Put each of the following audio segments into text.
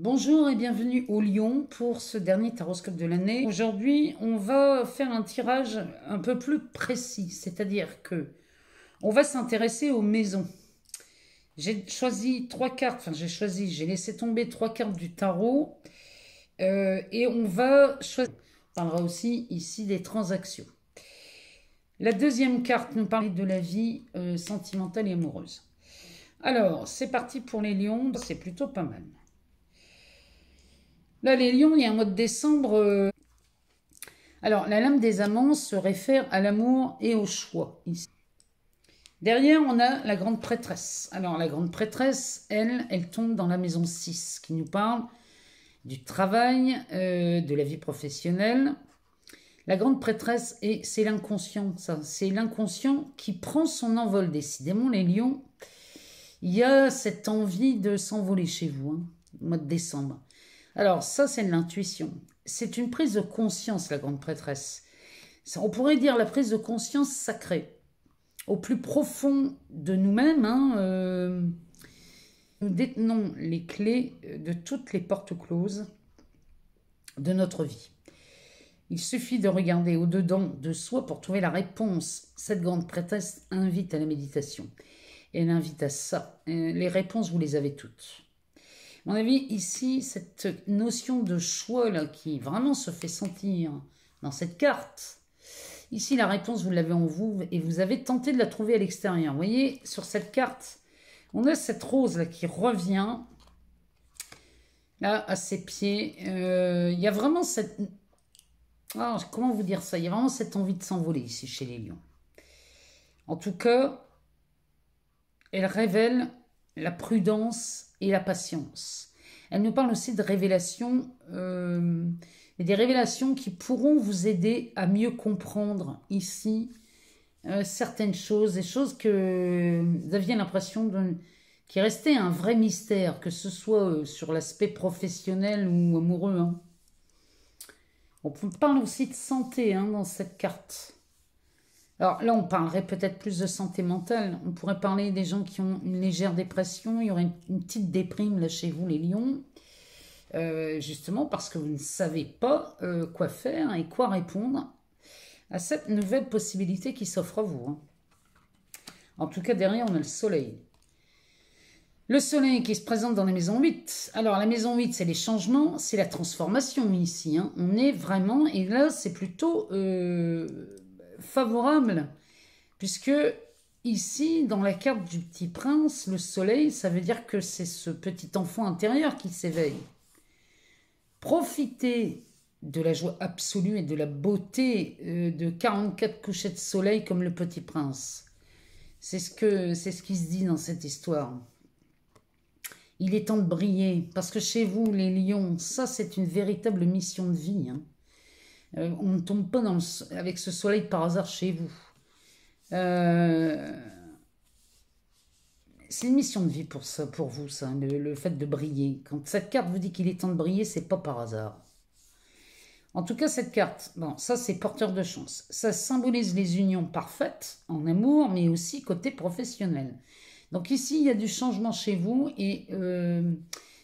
Bonjour et bienvenue au Lion pour ce dernier taroscope de l'année. Aujourd'hui, on va faire un tirage un peu plus précis, c'est-à-dire que on va s'intéresser aux maisons. J'ai choisi trois cartes, j'ai laissé tomber trois cartes du tarot et on va choisir. On parlera aussi ici des transactions. La deuxième carte nous parle de la vie sentimentale et amoureuse. Alors, c'est parti pour les lions, c'est plutôt pas mal. Là, les lions, il y a un mois de décembre. Alors, la lame des amants se réfère à l'amour et au choix. Ici. Derrière, on a la grande prêtresse. Alors, la grande prêtresse, elle tombe dans la maison 6, qui nous parle du travail, de la vie professionnelle. La grande prêtresse, c'est l'inconscient, ça. C'est l'inconscient qui prend son envol. Décidément, les lions, il y a cette envie de s'envoler chez vous, hein, au mois de décembre. Alors, ça, c'est de l'intuition. C'est une prise de conscience, la grande prêtresse. On pourrait dire la prise de conscience sacrée. Au plus profond de nous-mêmes, nous détenons les clés de toutes les portes closes de notre vie. Il suffit de regarder au-dedans de soi pour trouver la réponse. Cette grande prêtresse invite à la méditation. Elle invite à ça. Les réponses, vous les avez toutes. À mon avis, ici, cette notion de choix là, qui vraiment se fait sentir dans cette carte, ici, la réponse, vous l'avez en vous et vous avez tenté de la trouver à l'extérieur. Vous voyez, sur cette carte, on a cette rose là qui revient là à ses pieds. Il y a vraiment cette... Oh, comment vous dire ça? Il y a vraiment cette envie de s'envoler ici chez les lions. En tout cas, elle révèle la prudence et la patience. Elle nous parle aussi de révélations, et des révélations qui pourront vous aider à mieux comprendre ici certaines choses, des choses que vous aviez l'impression qui restaient un vrai mystère, que ce soit sur l'aspect professionnel ou amoureux. Hein. On parle aussi de santé dans cette carte. Alors là, on parlerait peut-être plus de santé mentale. On pourrait parler des gens qui ont une légère dépression. Il y aurait une petite déprime là chez vous, les lions. Justement parce que vous ne savez pas quoi faire et quoi répondre à cette nouvelle possibilité qui s'offre à vous. Hein. En tout cas, derrière, on a le soleil. Le soleil qui se présente dans la maison 8. Alors, la maison 8, c'est les changements, c'est la transformation ici. Hein. On est vraiment... Et là, c'est plutôt... favorable, puisque ici, dans la carte du Petit Prince, le soleil, ça veut dire que c'est ce petit enfant intérieur qui s'éveille. Profitez de la joie absolue et de la beauté de 44 couchers de soleil comme le Petit Prince. C'est ce qui se dit dans cette histoire. Il est temps de briller, parce que chez vous, les lions, ça c'est une véritable mission de vie, hein. On ne tombe pas avec ce soleil par hasard chez vous. C'est une mission de vie pour vous, ça, le fait de briller. Quand cette carte vous dit qu'il est temps de briller, c'est pas par hasard. En tout cas, cette carte, bon, ça c'est porteur de chance. Ça symbolise les unions parfaites en amour, mais aussi côté professionnel. Donc ici, il y a du changement chez vous et je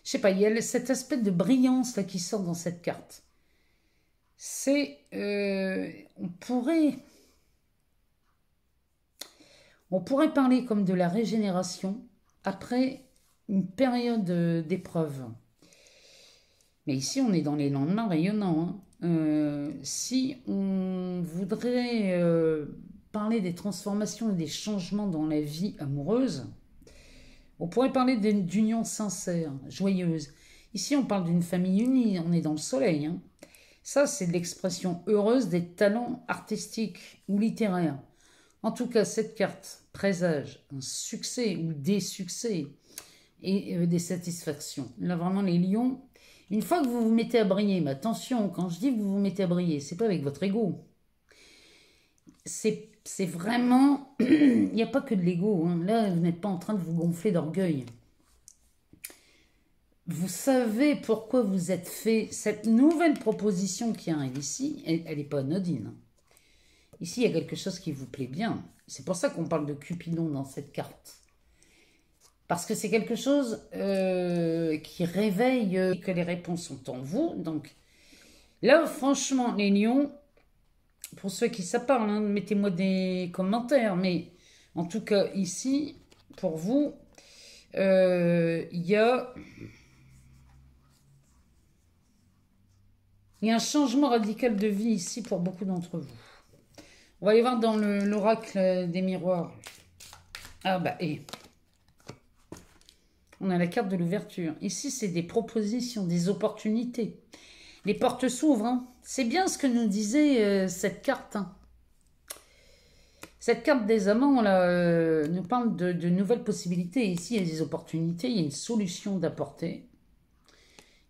sais pas, il y a cet aspect de brillance là qui sort dans cette carte. C'est on pourrait parler comme de la régénération après une période d'épreuve. Mais ici, on est dans les lendemains rayonnants. Hein. Si on voudrait parler des transformations et des changements dans la vie amoureuse, on pourrait parler d'union sincère, joyeuse. Ici, on parle d'une famille unie, on est dans le soleil. Hein. Ça, c'est de l'expression heureuse des talents artistiques ou littéraires. En tout cas, cette carte présage un succès ou des succès et des satisfactions. Là, vraiment, les lions, une fois que vous vous mettez à briller, mais attention, quand je dis que vous vous mettez à briller, c'est pas avec votre ego. C'est vraiment... Il n'y a pas que de l'ego. Hein. Là, vous n'êtes pas en train de vous gonfler d'orgueil. Vous savez pourquoi vous êtes fait cette nouvelle proposition qui arrive ici, elle n'est pas anodine. Ici, il y a quelque chose qui vous plaît bien. C'est pour ça qu'on parle de Cupidon dans cette carte. Parce que c'est quelque chose qui réveille que les réponses sont en vous. Donc là, franchement, les lions, pour ceux qui ça parle, hein, mettez-moi des commentaires. Mais en tout cas, ici, pour vous, il y a un changement radical de vie ici pour beaucoup d'entre vous. On va aller voir dans l'oracle des miroirs. Ah bah, et on a la carte de l'ouverture. Ici, c'est des propositions, des opportunités. Les portes s'ouvrent. Hein. C'est bien ce que nous disait cette carte. Hein. Cette carte des amants là, nous parle de nouvelles possibilités. Ici, il y a des opportunités, il y a une solution d'apporter.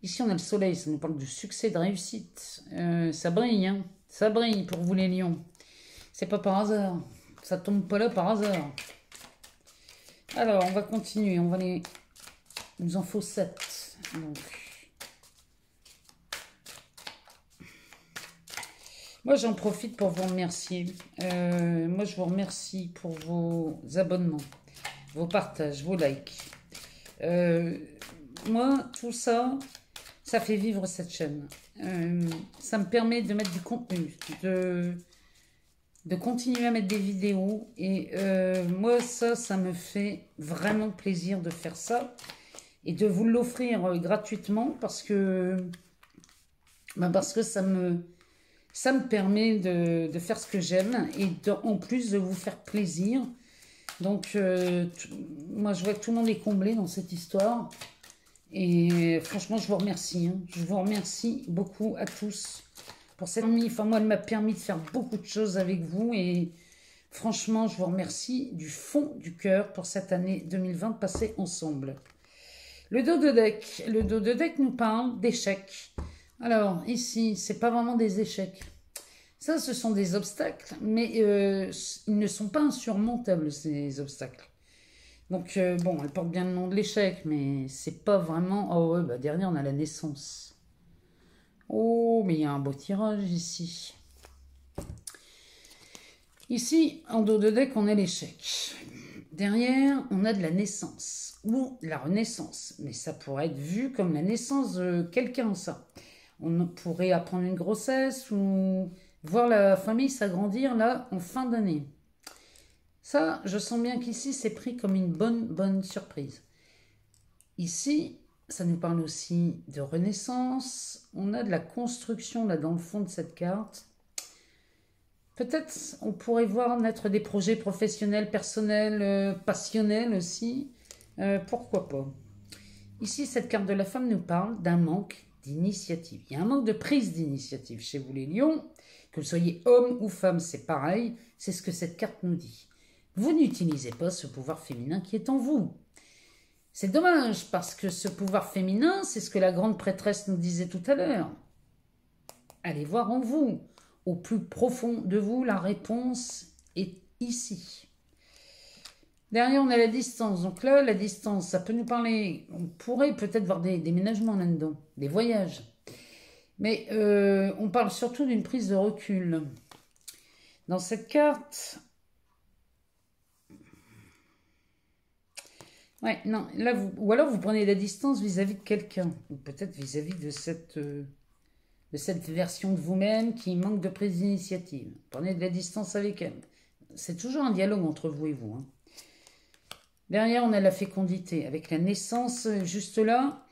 Ici, on a le soleil, ça nous parle du succès, de réussite. Ça brille, hein. Ça brille pour vous les lions. C'est pas par hasard. Ça tombe pas là par hasard. Alors, on va continuer. On va les... Il nous en faut 7. Donc... Moi, j'en profite pour vous remercier. Moi, je vous remercie pour vos abonnements, vos partages, vos likes. Moi, tout ça, ça fait vivre cette chaîne. Ça me permet de mettre du contenu, de continuer à mettre des vidéos. Et moi, ça me fait vraiment plaisir de faire ça. Et de vous l'offrir gratuitement parce que ça me permet de faire ce que j'aime et en plus de vous faire plaisir. Donc, moi, je vois que tout le monde est comblé dans cette histoire. Et franchement, je vous remercie. Hein. Je vous remercie beaucoup à tous pour cette nuit. Enfin, moi, elle m'a permis de faire beaucoup de choses avec vous. Et franchement, je vous remercie du fond du cœur pour cette année 2020 passée ensemble. Le dos de deck. Le dos de deck nous parle d'échecs. Alors, ici, c'est pas vraiment des échecs. Ça, ce sont des obstacles, mais ils ne sont pas insurmontables, ces obstacles. Donc, bon, elle porte bien le nom de l'échec, mais c'est pas vraiment... Oh, ouais, bah, derrière, on a la naissance. Oh, mais il y a un beau tirage ici. Ici, en dos de deck, on a l'échec. Derrière, on a de la naissance, ou la renaissance. Mais ça pourrait être vu comme la naissance de quelqu'un, ça. On pourrait apprendre une grossesse ou voir la famille s'agrandir là en fin d'année. Ça, je sens bien qu'ici, c'est pris comme une bonne surprise. Ici, ça nous parle aussi de renaissance. On a de la construction là dans le fond de cette carte. Peut-être on pourrait voir naître des projets professionnels, personnels, passionnels aussi. Pourquoi pas. Ici, cette carte de la femme nous parle d'un manque d'initiative. Il y a un manque de prise d'initiative chez vous les lions. Que vous soyez homme ou femme, c'est pareil. C'est ce que cette carte nous dit. Vous n'utilisez pas ce pouvoir féminin qui est en vous. C'est dommage parce que ce pouvoir féminin, c'est ce que la grande prêtresse nous disait tout à l'heure. Allez voir en vous. Au plus profond de vous, la réponse est ici. Derrière, on a la distance. Donc là, la distance, ça peut nous parler... On pourrait peut-être voir des déménagements là-dedans, des voyages. Mais on parle surtout d'une prise de recul. Dans cette carte... Ouais, non, là, ou alors vous prenez la distance vis-à-vis de quelqu'un. Ou peut-être vis-à-vis de cette version de vous-même qui manque de prise d'initiative. Prenez de la distance avec elle. C'est toujours un dialogue entre vous et vous. Hein. Derrière, on a la fécondité. Avec la naissance, juste là.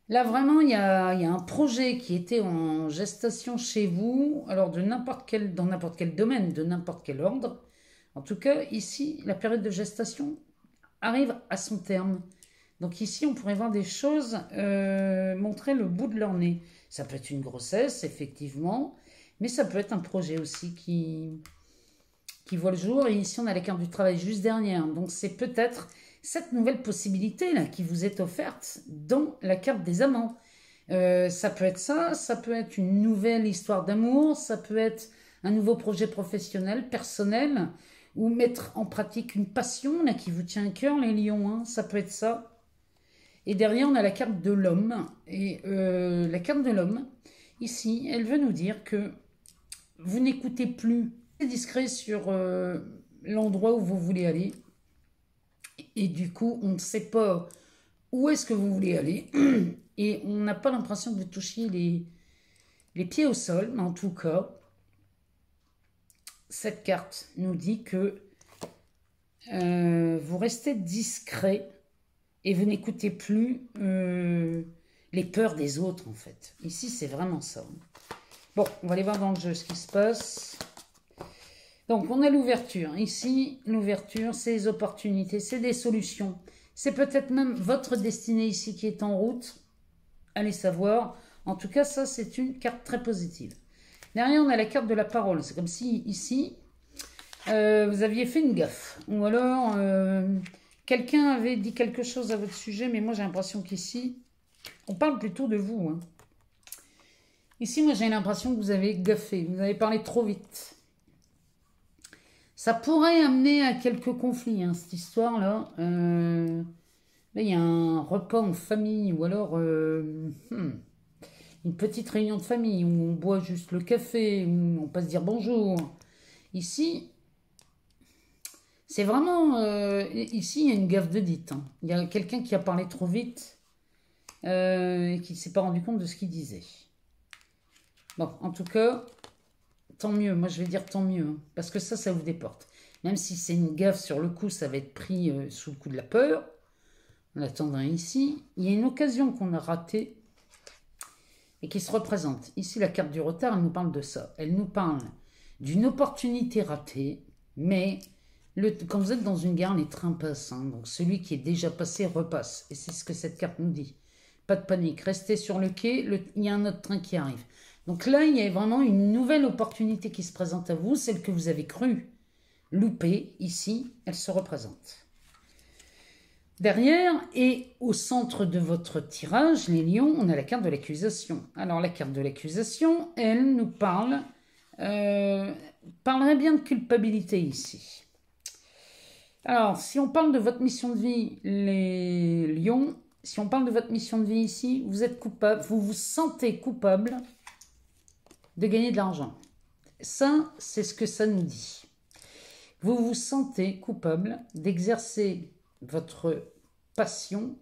Là, vraiment, il y a un projet qui était en gestation chez vous. Alors, dans n'importe quel domaine, de n'importe quel ordre. En tout cas, ici, la période de gestation arrive à son terme. Donc ici, on pourrait voir des choses montrer le bout de leur nez. Ça peut être une grossesse, effectivement, mais ça peut être un projet aussi qui voit le jour. Et ici, on a la carte du travail juste derrière. Donc c'est peut-être cette nouvelle possibilité-là qui vous est offerte dans la carte des amants. Ça peut être ça peut être une nouvelle histoire d'amour, ça peut être un nouveau projet professionnel, personnel, ou mettre en pratique une passion là, qui vous tient à cœur, les lions, hein, ça peut être ça. Et derrière, on a la carte de l'homme. Et la carte de l'homme, ici, elle veut nous dire que vous n'écoutez plus. C'est discret sur l'endroit où vous voulez aller. Et du coup, on ne sait pas où est-ce que vous voulez aller. Et on n'a pas l'impression que vous touchiez les pieds au sol, mais en tout cas, cette carte nous dit que vous restez discret et vous n'écoutez plus les peurs des autres, en fait. Ici, c'est vraiment ça. Bon, on va aller voir dans le jeu ce qui se passe. Donc, on a l'ouverture. Ici, l'ouverture, c'est les opportunités, c'est des solutions. C'est peut-être même votre destinée ici qui est en route. Allez savoir. En tout cas, ça, c'est une carte très positive. Derrière, on a la carte de la parole. C'est comme si, ici, vous aviez fait une gaffe. Ou alors, quelqu'un avait dit quelque chose à votre sujet, mais moi, j'ai l'impression qu'ici, on parle plutôt de vous. Hein. Ici, moi, j'ai l'impression que vous avez gaffé. Vous avez parlé trop vite. Ça pourrait amener à quelques conflits, hein, cette histoire-là. Là, il y a un repas en famille, ou alors une petite réunion de famille, où on boit juste le café, où on passe dire bonjour. Ici, c'est vraiment... ici, il y a une gaffe de dite. Hein. Il y a quelqu'un qui a parlé trop vite et qui ne s'est pas rendu compte de ce qu'il disait. Bon, en tout cas... Tant mieux, moi je vais dire tant mieux, hein, parce que ça vous déporte. Même si c'est une gaffe sur le coup, ça va être pris sous le coup de la peur. En attendant ici, il y a une occasion qu'on a ratée et qui se représente. Ici, la carte du retard, elle nous parle de ça. Elle nous parle d'une opportunité ratée, mais quand vous êtes dans une gare, les trains passent. Hein, donc celui qui est déjà passé repasse. Et c'est ce que cette carte nous dit. Pas de panique, restez sur le quai, il y a un autre train qui arrive. Donc là, il y a vraiment une nouvelle opportunité qui se présente à vous, celle que vous avez cru louper. Ici, elle se représente. Derrière et au centre de votre tirage, les lions, on a la carte de l'accusation. Alors la carte de l'accusation, elle nous parlerait bien de culpabilité ici. Alors, si on parle de votre mission de vie, les lions, si on parle de votre mission de vie ici, vous êtes coupable, vous vous sentez coupable de gagner de l'argent. Ça, c'est ce que ça nous dit. Vous vous sentez coupable d'exercer votre passion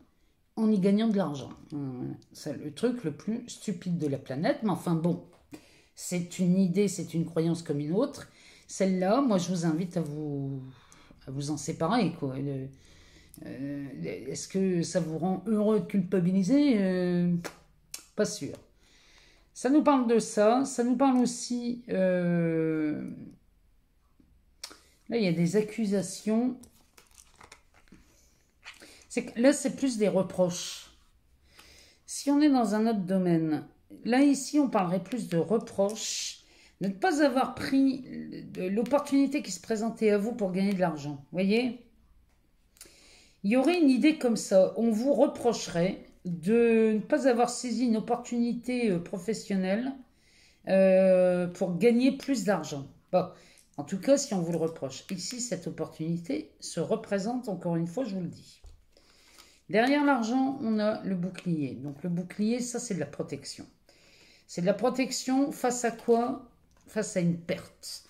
en y gagnant de l'argent. C'est le truc le plus stupide de la planète, mais enfin bon, c'est une idée, c'est une croyance comme une autre. Celle-là, moi, je vous invite à vous en séparer, quoi. Est-ce que ça vous rend heureux de culpabiliser Pas sûr. Ça nous parle de ça. Ça nous parle aussi... là, il y a des accusations. Là, c'est plus des reproches. Si on est dans un autre domaine, là, ici, on parlerait plus de reproches, de ne pas avoir pris l'opportunité qui se présentait à vous pour gagner de l'argent. Vous voyez ? Il y aurait une idée comme ça. On vous reprocherait de ne pas avoir saisi une opportunité professionnelle pour gagner plus d'argent. Bon, en tout cas, si on vous le reproche. Ici, cette opportunité se représente, encore une fois, je vous le dis. Derrière l'argent, on a le bouclier. Donc le bouclier, ça, c'est de la protection. C'est de la protection face à quoi ? Face à une perte.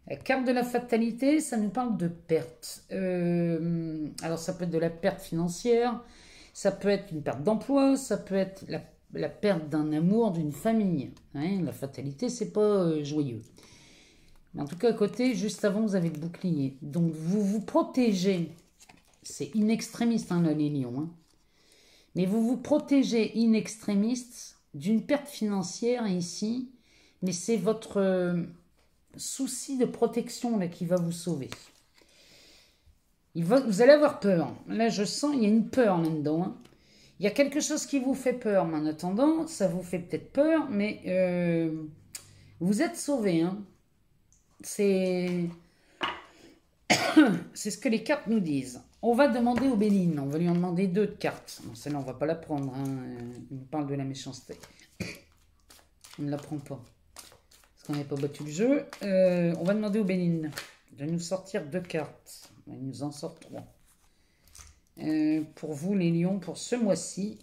La carte de la fatalité, ça nous parle de perte. Alors ça peut être de la perte financière, ça peut être une perte d'emploi, ça peut être la perte d'un amour, d'une famille. Hein, la fatalité, c'est pas joyeux. Mais en tout cas, à côté, juste avant, vous avez le bouclier. Donc vous vous protégez. C'est in extremis, hein, là, les lions. Hein. Mais vous vous protégez in extremis d'une perte financière ici, mais c'est votre souci de protection là, qui va vous sauver. Vous allez avoir peur. Là, je sens, il y a une peur là-dedans. Hein. Il y a quelque chose qui vous fait peur, mais en attendant, ça vous fait peut-être peur, mais vous êtes sauvé. Hein. C'est ce que les cartes nous disent. On va demander au Béline, on va lui en demander 2 de cartes. Bon, celle-là, on ne va pas la prendre. Hein. Il nous parle de la méchanceté. On ne la prend pas. Parce qu'on n'avait pas battu le jeu. On va demander au Béline de nous sortir 2 cartes. Il nous en sort 3. Pour vous, les lions, pour ce mois-ci.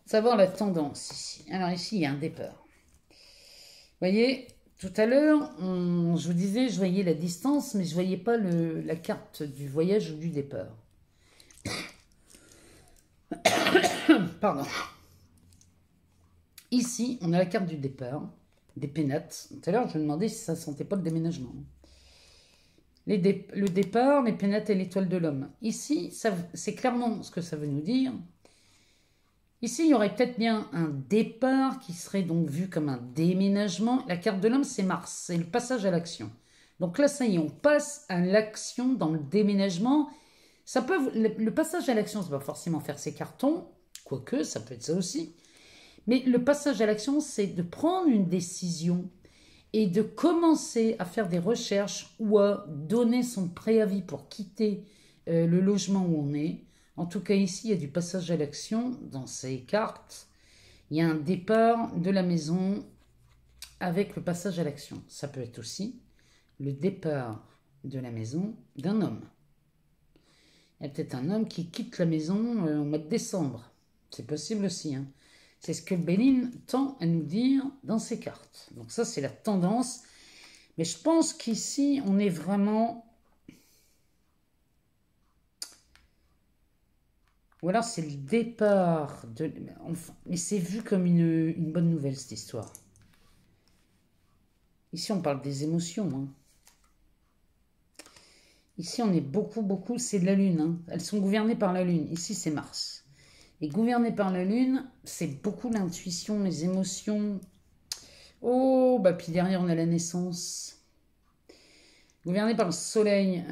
Savoir la tendance ici. Alors ici, il y a un départ. Vous voyez, tout à l'heure, je vous disais, je voyais la distance, mais je ne voyais pas la carte du voyage ou du départ. Pardon. Ici, on a la carte du départ, des pénates. Tout à l'heure, je me demandais si ça ne sentait pas le déménagement. Le départ, les pénates et l'étoile de l'homme. Ici, c'est clairement ce que ça veut nous dire. Ici, il y aurait peut-être bien un départ qui serait donc vu comme un déménagement. La carte de l'homme, c'est Mars, c'est le passage à l'action. Donc là, ça y est, on passe à l'action dans le déménagement. Le passage à l'action, ça ne va pas forcément faire ses cartons, quoique, ça peut être ça aussi. Mais le passage à l'action, c'est de prendre une décision et de commencer à faire des recherches ou à donner son préavis pour quitter le logement où on est. En tout cas, ici, il y a du passage à l'action dans ces cartes. Il y a un départ de la maison avec le passage à l'action. Ça peut être aussi le départ de la maison d'un homme. Il y a peut-être un homme qui quitte la maison au mois de décembre. C'est possible aussi. Hein. C'est ce que Béline tend à nous dire dans ses cartes. Donc ça, c'est la tendance. Mais je pense qu'ici, on est vraiment... Ou alors c'est le départ de... Enfin, mais c'est vu comme une bonne nouvelle, cette histoire. Ici, on parle des émotions. Hein. Ici, on est beaucoup, c'est de la Lune. Hein. Elles sont gouvernées par la Lune. Ici, c'est Mars. Et gouverné par la Lune, c'est beaucoup l'intuition, les émotions. Oh, bah puis derrière, on a la naissance. Gouverné par le Soleil.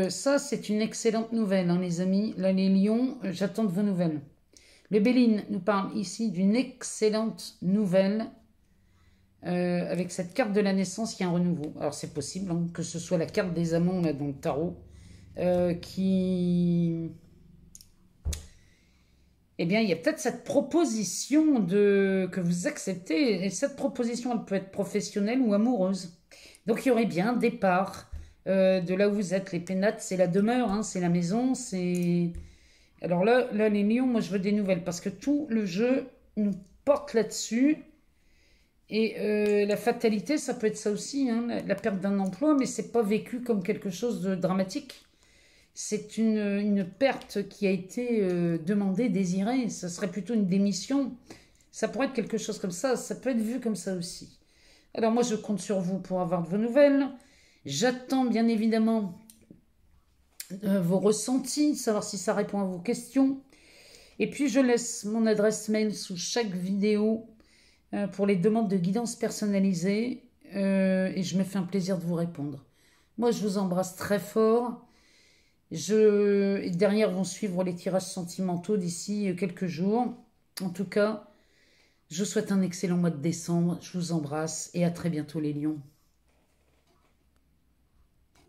Ça, c'est une excellente nouvelle, hein, les amis. Là, les lions, j'attends de vos nouvelles. Le Béline nous parle ici d'une excellente nouvelle. Avec cette carte de la naissance, il y a un renouveau. Alors, c'est possible hein, que ce soit la carte des amants là, dans le tarot qui... Eh bien, il y a peut-être cette proposition que vous acceptez. Et cette proposition, elle peut être professionnelle ou amoureuse. Donc, il y aurait bien un départ de là où vous êtes. Les pénates, c'est la demeure, hein, c'est la maison. Alors là, les lions, moi, je veux des nouvelles. Parce que tout le jeu nous porte là-dessus. Et la fatalité, ça peut être ça aussi, hein, la perte d'un emploi. Mais c'est pas vécu comme quelque chose de dramatique. C'est une perte qui a été demandée, désirée. Ça serait plutôt une démission. Ça pourrait être quelque chose comme ça. Ça peut être vu comme ça aussi. Alors moi, je compte sur vous pour avoir de vos nouvelles. J'attends bien évidemment vos ressentis, savoir si ça répond à vos questions. Et puis, je laisse mon adresse mail sous chaque vidéo pour les demandes de guidance personnalisée. Et je me fais un plaisir de vous répondre. Moi, je vous embrasse très fort. Derrière vont suivre les tirages sentimentaux d'ici quelques jours. En tout cas, je vous souhaite un excellent mois de décembre. Je vous embrasse et à très bientôt les lions.